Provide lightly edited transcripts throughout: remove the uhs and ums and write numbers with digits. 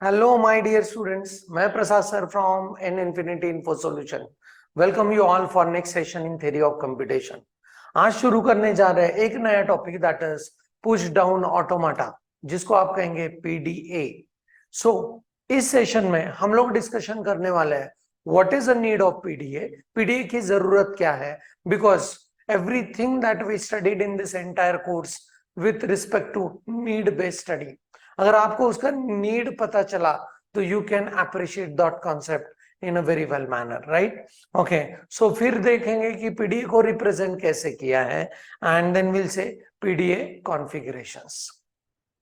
Hello, my dear students. मैं प्रसाद sir from N Infinity Info Solution. Welcome you all for next session in theory of computation. आज शुरू करने जा रहे हैं एक नया topic that is push down automata, जिसको आप कहेंगे पीडीए. सो इस सेशन में हम लोग डिस्कशन करने वाले हैं what is the need of PDA, PDA की जरूरत क्या है, because everything that we studied in this entire course with respect to need based study, अगर आपको उसका नीड पता चला तो you can appreciate that concept in a very well manner, right? Okay, so फिर देखेंगे कि पीडीए को रिप्रेजेंट कैसे किया है and then will say PDA configurations.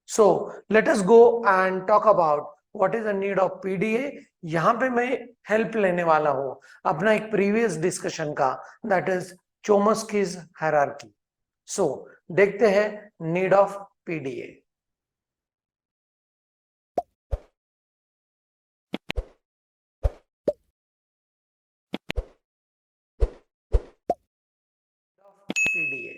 So let us go and talk about what is the need of PDA. यहां पे मैं हेल्प लेने वाला हूं अपना एक प्रीवियस डिस्कशन का, दैट इज चोमस्कीज हायरार्की. सो देखते हैं need of PDA. PDA.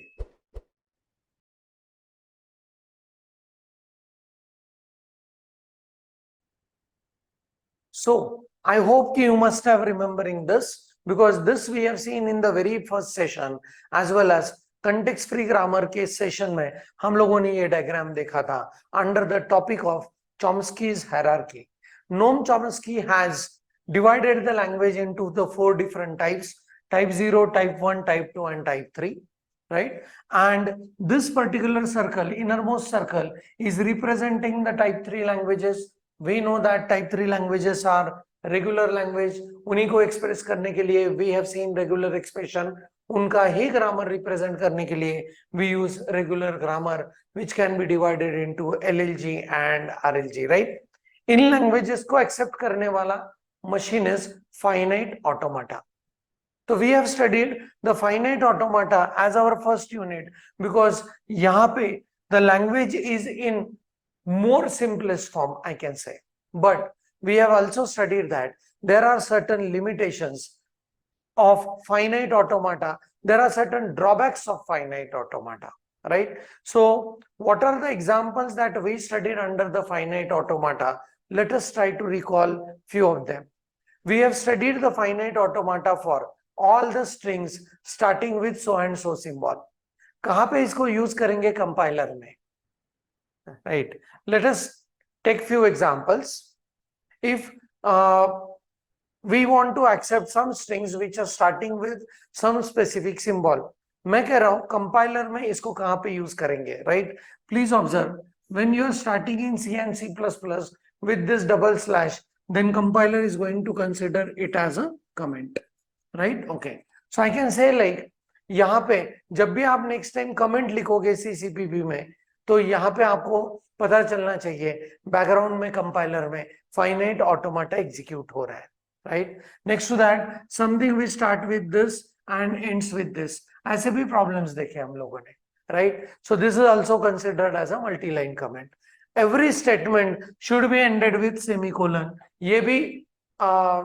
So I hope you must have remembering this, because this we have seen in the very first session as well as context free grammar के session में हम लोगों ने ये diagram देखा था under the topic of Chomsky's hierarchy. Noam Chomsky has divided the language into the 4 different types: type 0, type 1, type 2 and type 3, right? And this particular circle, innermost circle, is representing the type 3 languages. We know that type 3 languages are regular language. उन्हीं को express करने के लिए we have seen regular expression. उनका ही grammar represent करने के लिए we use regular grammar, which can be divided into LLG and RLG, right? In languages को accept करने वाला machine is finite automata. So we have studied the finite automata as our first unit because यहाँ पे the language is in more simplest form, I can say. But we have also studied that there are certain limitations of finite automata. There are certain drawbacks of finite automata, right? So what are the examples that we studied under the finite automata? Let us try to recall few of them. We have studied the finite automata for all the strings starting with so and so symbol. कहाँ पे इसको use करेंगे? Compiler में, right? Let us take few examples. If we want to accept some strings which are starting with some specific symbol, मैं कह रहा हूं compiler में इसको कहाँ पे यूज करेंगे, right? Please observe, when you are starting in C and C++ with this double slash, then compiler is going to consider it as a comment, right? Okay, so I can say like यहाँ पे जब भी आप next time comment लिखोगे CCPP में, तो यहाँ पे आपको पता चलना चाहिए बैकग्राउंड में कंपाइलर में फाइनाइट ऑटोमाटा एग्जीक्यूट हो रहा है, right? Next to that something we start with this and ends with this. ऐसे भी प्रॉब्लम्स देखे हम लोगों ने, right? So this is also considered as a multi line comment. Every statement should be ended with semicolon. ये भी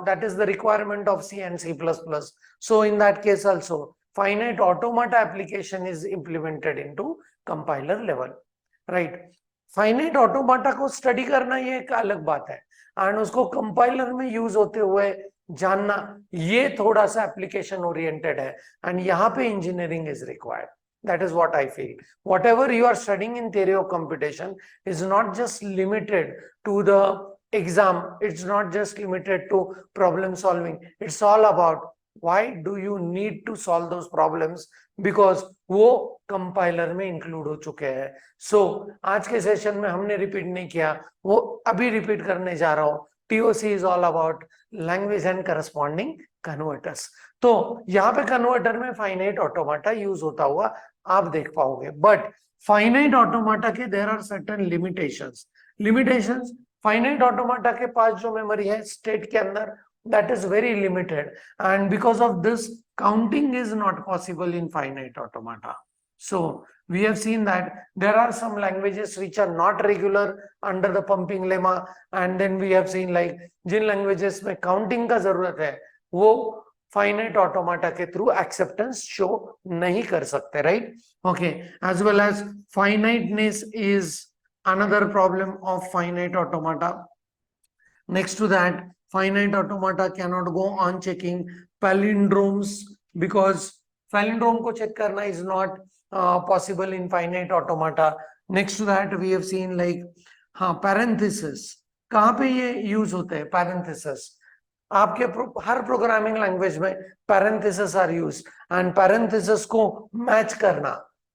that is the requirement of C and C++. So in that case also finite automata application is implemented into compiler level, right? Finite automata को study करना ये एक अलग बात है, and उसको कंपाइलर में यूज होते हुए जानना ये थोड़ा सा एप्लीकेशन ओरिएंटेड है, एंड यहाँ पे engineering is required. That is what I feel. Whatever you are studying in theory of computation is not just limited to the exam. It's not just limited to problem solving. It's all about why do you need to solve those problems, because वो compiler में include हो चुके हैं. सो आज के session में हमने repeat नहीं किया, वो अभी रिपीट करने जा रहा हूं. TOC is all about language and corresponding converters. तो यहाँ पे कन्वर्टर में फाइनाइट ऑटोमाटा यूज होता हुआ आप देख पाओगे, बट फाइनाइट ऑटोमाटा के there are certain limitations. Finite automata के पास जो मेमोरी है स्टेट के अंदर, that is very limited, and because of this counting is not possible in finite automata. So we have seen that there are some languages which are not regular under the pumping lemma, and then we have seen like Jin languages में counting का जरूरत है वो finite automata के through acceptance show नहीं कर सकते, right? Okay, as well as finiteness is another problem of finite automata. Next to that, finite automata cannot go on checking palindromes because palindrome को check करना is not possible in finite automata. Next to that, we have seen like हाँ parenthesis. कहाँ पे ये use होते हैं parenthesis? आपके हर प्रोग्रामिंग लैंग्वेज में parenthesis are use and parenthesis को मैच करना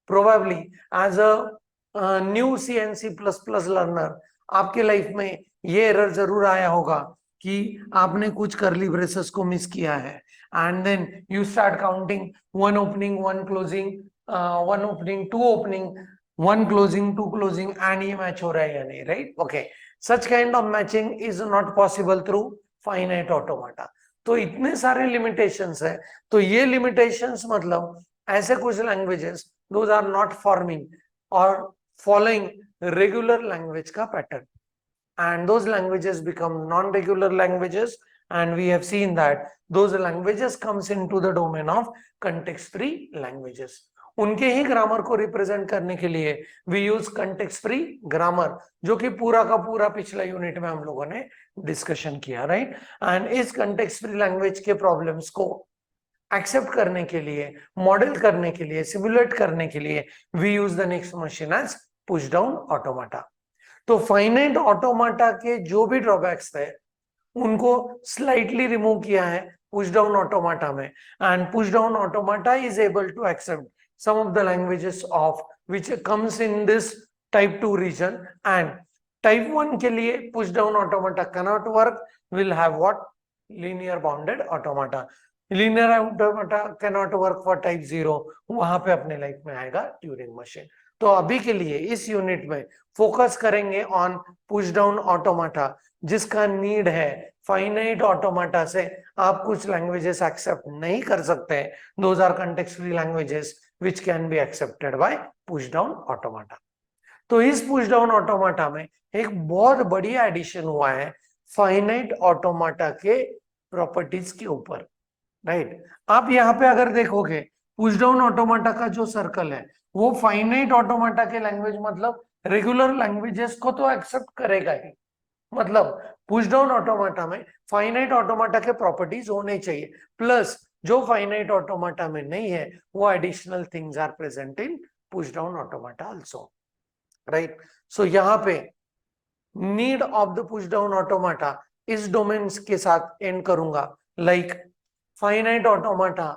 probably as a new C++ learner आपके लाइफ में ये एरर जरूर आया होगा कि आपने कुछ कर्ली ब्रेसेस को मिस किया है and then you start counting one opening one closing one opening two opening one closing two closing and ये मैच हो रहा है या नहीं right okay such kind of matching is not possible through finite automata तो इतने सारे limitations है तो ये लिमिटेशंस मतलब ऐसे कुछ languages those are not forming और फॉलोइंग रेगुलर लैंग्वेज का pattern and those languages become non-regular languages and we have seen that those languages comes into the domain of context free languages उनके ही grammar को represent करने के लिए we use context free grammar जो कि पूरा का पूरा पिछला यूनिट में हम लोगों ने डिस्कशन किया राइट एंड इस कंटेक्स्ट फ्री लैंग्वेज के प्रॉब्लम्स को एक्सेप्ट करने के लिए मॉडल करने के लिए सिमुलेट करने के लिए we use the next machine as push down automata तो फाइनाइट ऑटोमाटा के जो भी ड्रॉबैक्स थे उनको स्लाइटली रिमूव किया है पुश डाउन ऑटोमाटा में and push down automata is able to accept some of the languages of which comes in this type 2 region and type 1 के लिए push down automata cannot work will have what linear bounded automata linear automata cannot work for type 0 वहां पे अपने life में आएगा Turing machine तो अभी के लिए इस यूनिट में फोकस करेंगे ऑन पुश डाउन ऑटोमाटा जिसका नीड है फाइनाइट ऑटोमाटा से आप कुछ लैंग्वेजेस एक्सेप्ट नहीं कर सकते those are context free languages which can be accepted by push down automata तो इस पुश डाउन ऑटोमाटा में एक बहुत बढ़िया एडिशन हुआ है फाइनाइट ऑटोमाटा के प्रॉपर्टीज के ऊपर राइट आप यहाँ पे अगर देखोगे पुश डाउन ऑटोमाटा का जो सर्कल है वो फाइनाइट ऑटोमाटा के लैंग्वेज मतलब रेगुलर लैंग्वेजेस को तो एक्सेप्ट करेगा ही मतलब पुश डाउन ऑटोमाटा में फाइनाइट ऑटोमाटा के प्रॉपर्टीज होने चाहिए प्लस जो फाइनाइट ऑटोमाटा में नहीं है वो additional things are present in push down automata also right so यहाँ पे need of the push down automata इस डोमेन्स के साथ एंड करूंगा like finite automata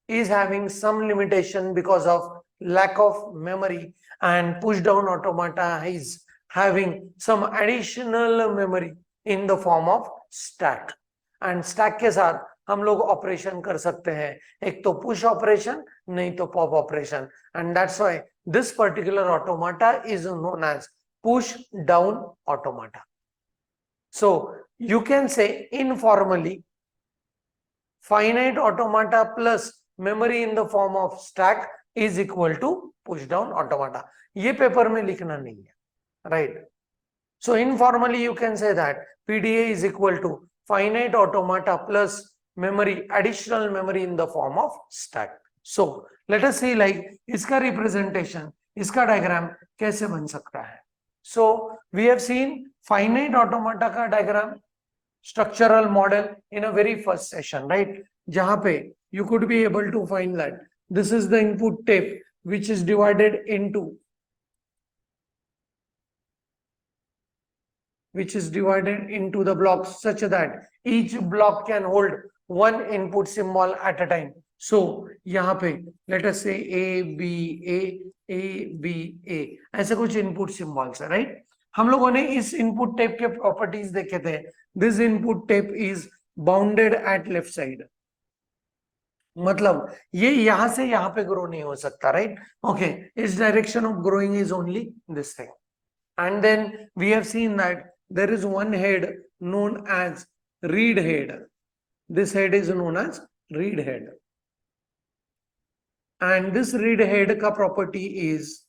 is having some limitation because of lack of memory and push down automata is having some additional memory in the form of stack and stack के साथ हम लोग operation कर सकते हैं एक तो पुश ऑपरेशन नहीं तो pop operation and that's why this particular automata is known as push down automata so you can say informally finite automata plus memory in the form of stack is equal to push down automata ये paper में लिखना नहीं है right so informally you can say that PDA is equal to finite automata plus memory additional memory in the form of stack so let us see like इसका representation इसका diagram कैसे बन सकता है so we have seen finite automata का diagram structural model in a very first session right जहां पे you could be able to find that this is the input tape which is divided into the blocks such that each block can hold one input symbol at a time so यहाँ पे let us say A ऐसे कुछ input symbols है right हम लोगों ने इस input tape के properties देखे थे this input tape is bounded at left side मतलब ये यहां से यहां पे ग्रो नहीं हो सकता राइट ओके इस direction of growing is only this thing and then we have seen that there is one head known as read head this head is known as read head and this read head का property is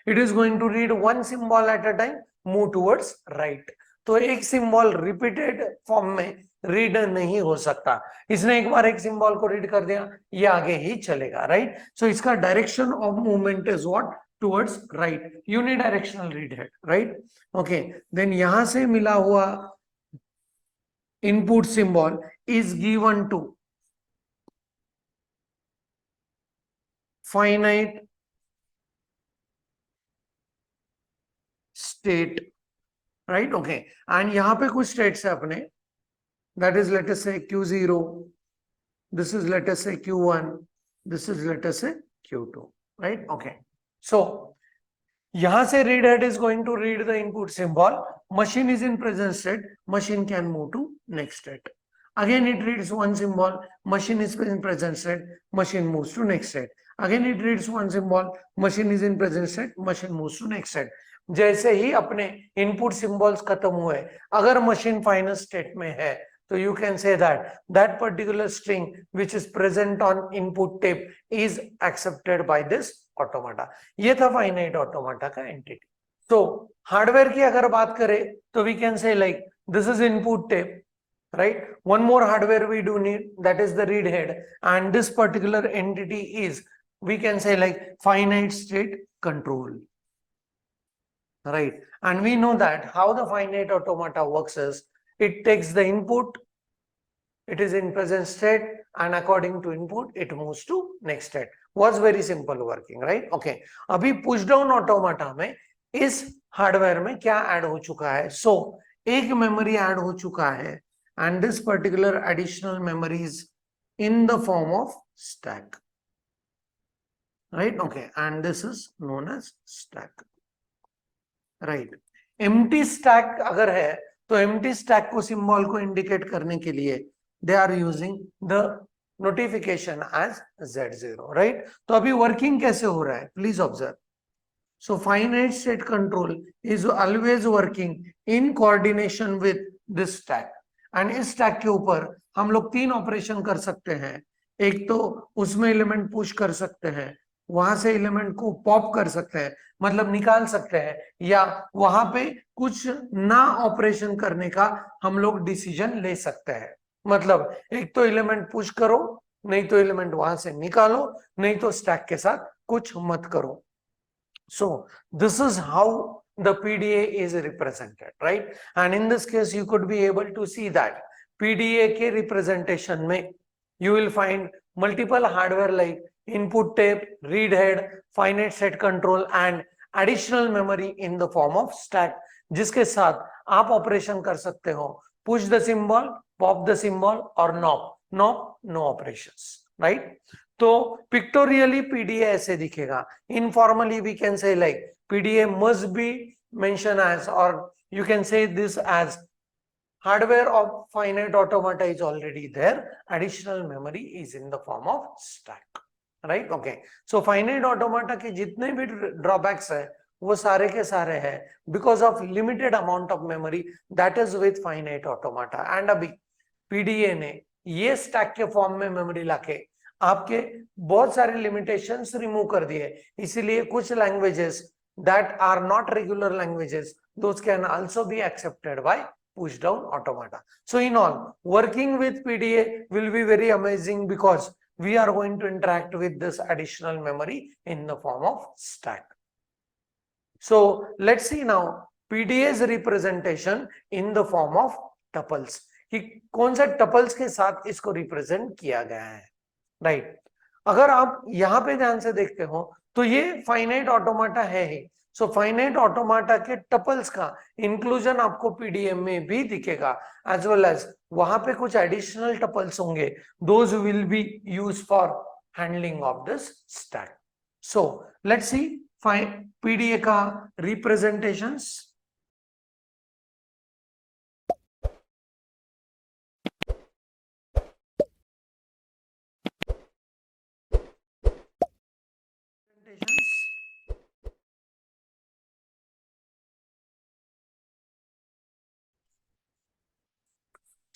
it is going to read one symbol at a time move towards right तो एक symbol repeated form में read नहीं हो सकता इसने एक बार एक सिंबल को रीड कर दिया ये आगे ही चलेगा राइट सो इसका direction of movement is what towards right unidirectional read head right okay then यहां से मिला हुआ input symbol is given to finite state, right? Okay, and यहाँ पे कुछ states है अपने, that is let us say Q0, this is let us say Q1, this is let us say Q2, right? Okay, so यहाँ से read head is going to read the input symbol, machine is in present state, machine can move to next state. Again it reads one symbol, machine is in present state, machine moves to next state. Again it reads one symbol, machine is in present state, machine moves to next state. जैसे ही अपने input symbols खत्म हुए, अगर machine final state में है, तो you can say that that particular string which is present on input tape is accepted by this automata. ये था finite automata का entity. तो हार्डवेयर की अगर बात करें तो we can say like this is input tape, right? One more hardware we do need, that is the read head, and this particular entity is, we can say like finite state control, right? And we know that how the finite automata works is it takes the input, it is in present state, and according to input it moves to next state. Was very simple working, right? Okay, अभी push down automata में इस hardware में क्या add हो चुका है? So एक memory add हो चुका है, and this particular additional memory is in the form of stack, right? Okay, and this is known as stack, right? empty stack अगर है तो empty stack को सिंबल को इंडिकेट करने के लिए they are using the notification as Z0, right? तो अभी वर्किंग कैसे हो रहा है, please observe. So finite state control is always working in coordination with this stack, and इस stack के ऊपर हम लोग तीन ऑपरेशन कर सकते हैं. एक तो उसमें एलिमेंट पुश कर सकते हैं, वहां से एलिमेंट को पॉप कर सकते हैं, मतलब निकाल सकते हैं, या वहां पे कुछ ना ऑपरेशन करने का हम लोग डिसीजन ले सकते हैं. मतलब एक तो एलिमेंट पुश करो, नहीं तो एलिमेंट वहां से निकालो, नहीं तो स्टैक के साथ कुछ मत करो. So this is how the PDA is represented, right? And in this case you could be able to see that PDA के representation में you will find multiple hardware like input tape, read head, finite set control and additional memory in the form of stack, जिसके साथ आप operation कर सकते हो, push the symbol, pop the symbol or no operations, right? तो pictorially PDA ऐसे दिखेगा. Informally we can say like PDA must be mention as, और you can say this as hardware of finite automata is already there, additional memory is in the form of stack, right? Okay, so finite automata के जितने भी drawbacks है वो सारे के सारे हैं because of limited amount of memory that is with finite automata. and अभी पीडीए ने ये stack के फॉर्म में मेमोरी लाके आपके बहुत सारे लिमिटेशंस रिमूव कर दिए. इसीलिए कुछ languages that are not regular languages, those can also be accepted by push down automata. So in all, working with PDA will be very amazing because we are going to interact with this additional memory in the form of stack. So let's see now PDA's representation in the form of tuples, कि कौन सा tuples के साथ इसको represent किया गया है, right? अगर आप यहाँ पे ध्यान से देखते हो तो ये फाइनाइट ऑटोमाटा है ही. सो फाइनाइट ऑटोमाटा के टपल्स का इंक्लूजन आपको पीडीएम में भी दिखेगा, एज वेल एज वहां पे कुछ एडिशनल टपल्स होंगे, those will be used for handling of this stack. So let's see PDA का representations.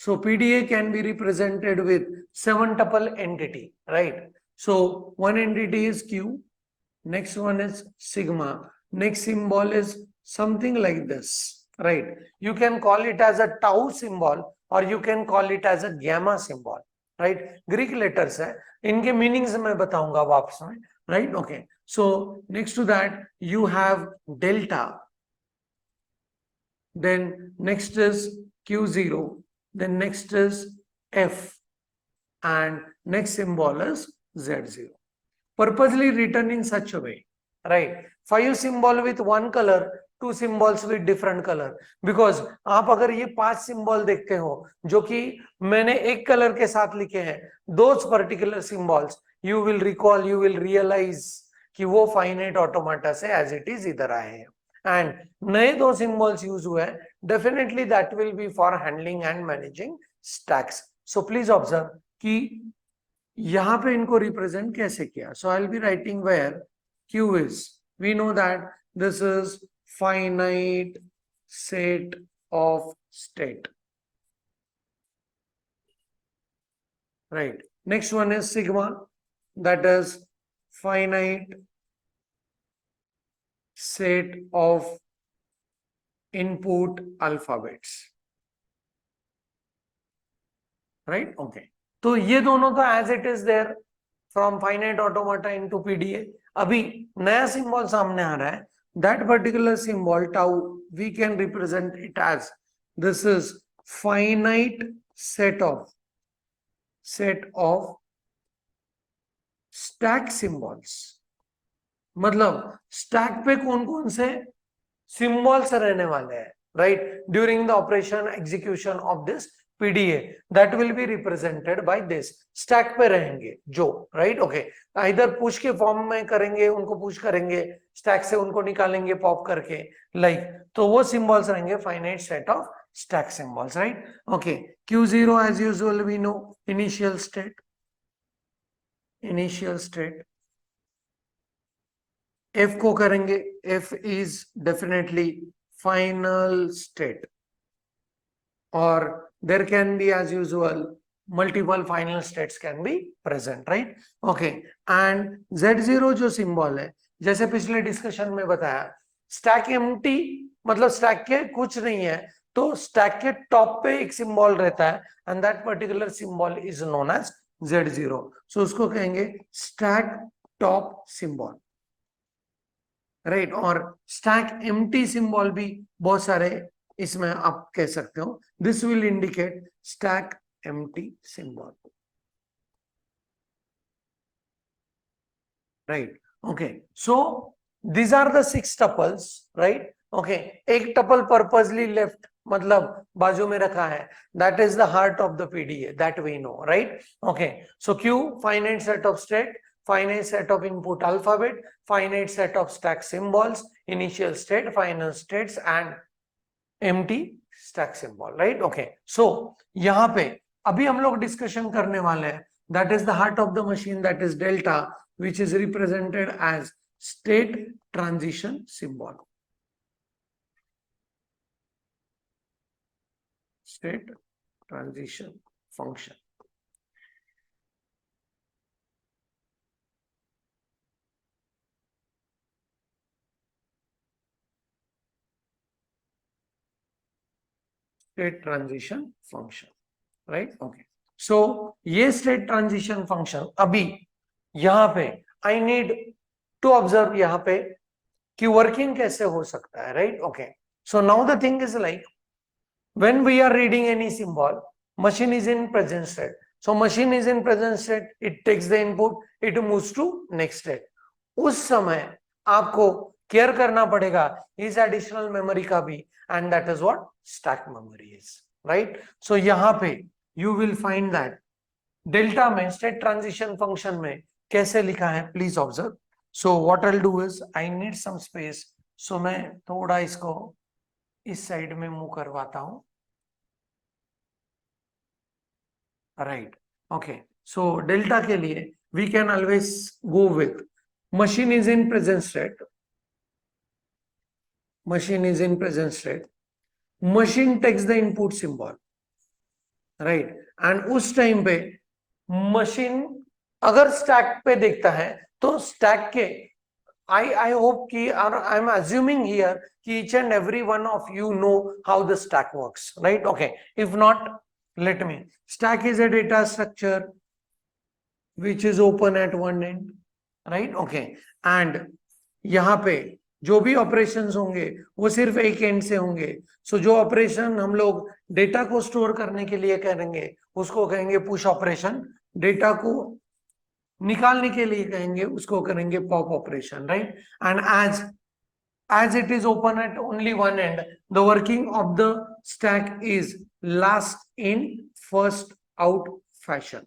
So PDA can be represented with 7 tuple entity, right? So one entity is Q, next one is sigma, next symbol is something like this, right? You can call it as a tau symbol or you can call it as a gamma symbol, right? Greek letters है, इनके meanings मैं बताऊंगा वापस में, right? Okay. So next to that you have delta, then next is Q0, then next is F, and next symbol is Z0. Purposely written in such a way, right? 5 symbol with one color, 2 symbols with different color, because आप अगर ये 5 symbol देखते हो जो कि मैंने एक colour के साथ लिखे हैं, those particular symbols you will recall, you will realize कि वो फाइनाइट ऑटोमाटा से एज इट इज इधर आए हैं, एंड नए 2 सिंबल्स यूज हुए हैं, definitely that will be for handling and managing stacks. So please observe कि यहां पे इनको रिप्रेजेंट कैसे किया. So I will be writing where Q is, we know that this is finite set of state, right? Next one is sigma, that is finite set of input alphabets, right? Okay, तो ये दोनों तो as it is there from finite automata into PDA. अभी नया symbol सामने आ रहा है, that particular symbol tau we can represent it as this is finite set of stack symbols. मतलब स्टैक पे कौन कौन से सिंबल्स रहने वाले हैं, right, during the operation execution of this PDA, that will be represented by this. Stack पे रहेंगे जो, राइट, ओके, इधर पुश के फॉर्म में करेंगे, उनको पुश करेंगे, स्टैक से उनको निकालेंगे पॉप करके, लाइक, तो वो सिंबल्स रहेंगे finite set of stack symbols, right? Okay, Q0 as usual we know initial state, F को करेंगे, F is definitely final state, or there can be as usual multiple final states can be present, right? Okay, and Z0 जो symbol है, जैसे पिछले discussion में बताया, stack empty मतलब stack के कुछ नहीं है, तो स्टैक के टॉप पे एक सिंबल रहता है, and that particular symbol is known as Z0. So उसको कहेंगे स्टैक टॉप सिंबल, राइट? और स्टैक एम्प्टी सिंबल भी बहुत सारे इसमें आप कह सकते हो. This will indicate stack empty symbol, right? Okay, so these are the 6 tuples, right? Okay, एक टपल पर्पसली लेफ्ट मतलब बाजू में रखा है, that is the heart of the PDA, that we know, right? Okay, so Q, finite set of state, finite set of input alphabet, finite set of stack symbols, initial state, final states, and empty stack symbol, right? Okay, so यहाँ पे अभी हम लोग discussion करने वाले हैं, that is the heart of the machine, that is delta, which is represented as state transition symbol, state transition function. State transition function, right? Okay, so ये state transition function अभी यहाँ पे I need to observe यहाँ पे कि working कैसे हो सकता है, right? Okay, so now the thing is like when we are reading any symbol, machine is in present state. So machine is in present state, it takes the input, it moves to next state. उस समय आपको care करना पड़ेगा इस additional memory का भी, and that is what stack memory is, right? So यहाँ पे you will find that delta में स्टेट ट्रांजिशन फंक्शन में कैसे लिखा है, please observe. So what I will do is I need some space, so मैं थोड़ा इसको इस साइड में मूव करवाता हूं, राइट? ओके, सो डेल्टा के लिए we can always go with machine is in present state, machine is in present state, machine takes the input symbol, right? and उस टाइम पे machine अगर स्टैक पे देखता है तो स्टैक के I hope कि I'm assuming here कि each and every one of you know how the stack works, right? Okay, if not, let me. Stack is a data structure which is open at one end, right? Okay, and यहाँ पे जो भी operations होंगे वो सिर्फ एक and से होंगे। सो जो ऑपरेशन हम लोग डेटा को स्टोर करने के लिए करेंगे उसको कहेंगे पुश ऑपरेशन, डेटा को निकालने के लिए कहेंगे उसको करेंगे pop operation, right. And as it is open at only one end, the working of the stack is last in first out fashion,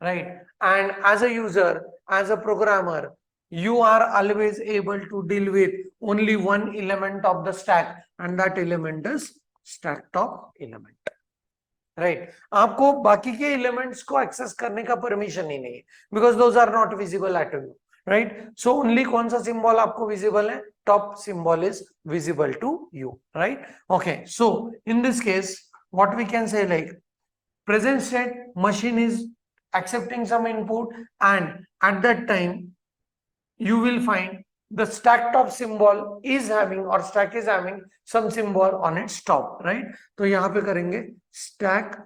right? And as a user, as a programmer, you are always able to deal with only one element of the stack, and that element is stack top element, right? आपको बाकी के elements को access करने का permission ही नहीं है, because those are not visible at you, right? So only कौन सा symbol आपको visible है? Top symbol is visible to you, right? Okay, so in this case what we can say, like present state machine is accepting some input, and at that time you will find the stack top symbol is having or stack is having some symbol on its top, right? तो यहां पे करेंगे stack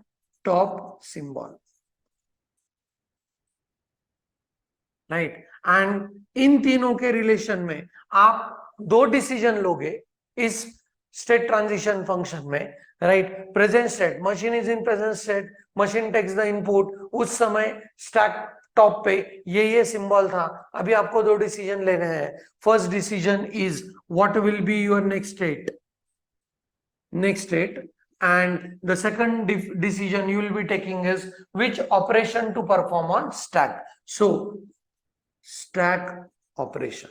top symbol, right? And इन तीनों के relation में आप दो डिसीजन लोगे इस स्टेट ट्रांजिशन फंक्शन में, right? Present state, machine is in present state, machine takes the input, उस समय स्टैक टॉप पे ये सिंबल था। अभी आपको दो डिसीजन लेने हैं। First decision is what will be your next state, and the second decision you will be taking is which operation to perform on stack. So stack operation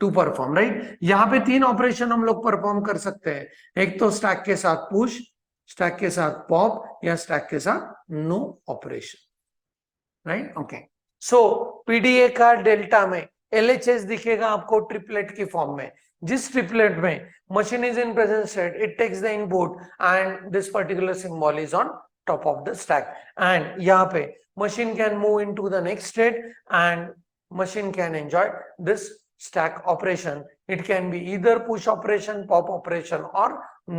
to perform, right? यहां पे तीन operation हम लोग perform कर सकते हैं, एक तो स्टैक के साथ पुश, स्टैक के साथ पॉप, या स्टैक के साथ no operation, right? Okay, so PDA का डेल्टा में एलएचएस दिखेगा आपको ट्रिपलेट की फॉर्म में, जिस ट्रिपलेट में machine is in present state, it takes the input and this particular symbol is on top of the stack, and यहाँ पे machine can move into the next state and machine can enjoy this stack operation. It can be either push operation, pop operation, or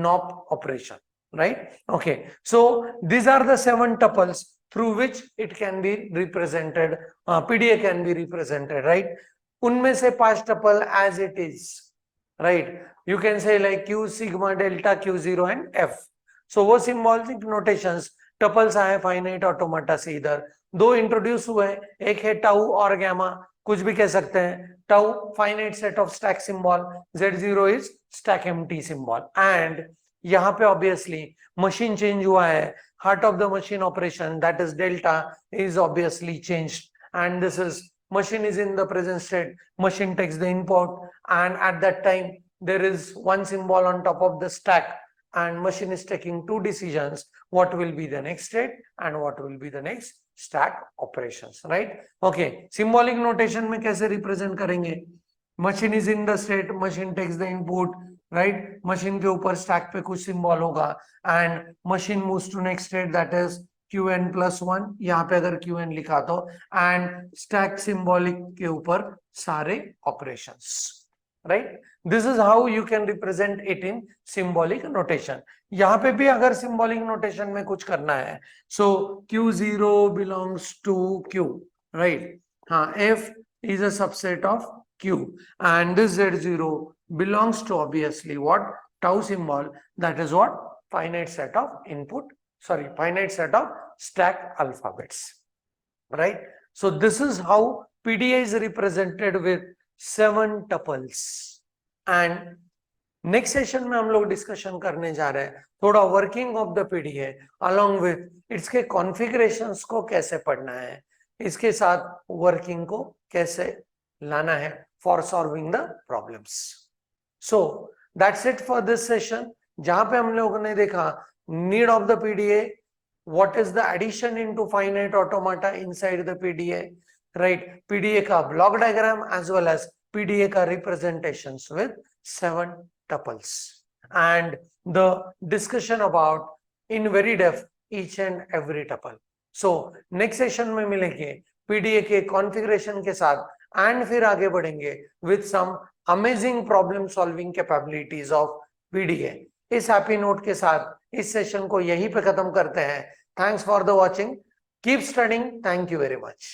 NOP operation, right? Okay, so these are the 7 tuples through which it can be represented, PDA can be represented, right? उनमें से 5 tuple as it is, right? You can say like Q, sigma, delta, Q0 and F. So वो symbolic notations tuples आए finite ऑटोमाटा से, इधर दो introduce हुए, एक है टाउ और गैमा, कुछ भी कह सकते हैं। Tau finite set of stack symbol, Z0 is stack empty symbol, and यहाँ पे ऑब्वियसली मशीन चेंज हुआ है, heart of the machine operation that is delta is obviously changed, and this is machine is in the present state, machine takes the input, and at that time there is one symbol on top of the stack, and machine is taking two decisions, what will be the next state and what will be the next stack operations, right? Okay, symbolic notation में कैसे represent करेंगे? machine is in the state, machine takes the input, right? machine के ऊपर stack पे कुछ symbol होगा, and machine moves to next state, that is Qn+1, यहाँ पे अगर Qn लिखा तो, and stack symbolic के ऊपर सारे operations, right? This is how you can represent it in symbolic notation. यहाँ पे भी अगर symbolic notation में कुछ करना है, so Q0 belongs to Q, right? हाँ, F is a subset of Q, and this Z0 belongs to obviously what? Tau symbol, that is what? Finite set of input, sorry, finite set of stack alphabets, right? So this is how PDA is represented with 7 tuples, and next session में हम लोग discussion करने जा रहे हैं थोड़ा working of the PDA along with इसके configurations को कैसे पढ़ना है, इसके साथ वर्किंग को कैसे लाना है for solving the problems. So that's it for this session, जहां पे हम लोगों ने देखा need of the PDA, what is the addition into finite automata inside the PDA, right? PDA का block diagram as well as PDA का representations with 7 tuples, and the discussion about in very depth each and every tuple. So next session में मिलेंगे PDA के configuration के साथ, and फिर आगे बढ़ेंगे with some amazing problem solving capabilities of PDA. इस हैप्पी नोट के साथ इस सेशन को यहीं पे खत्म करते हैं. Thanks for the watching, keep studying, thank you very much.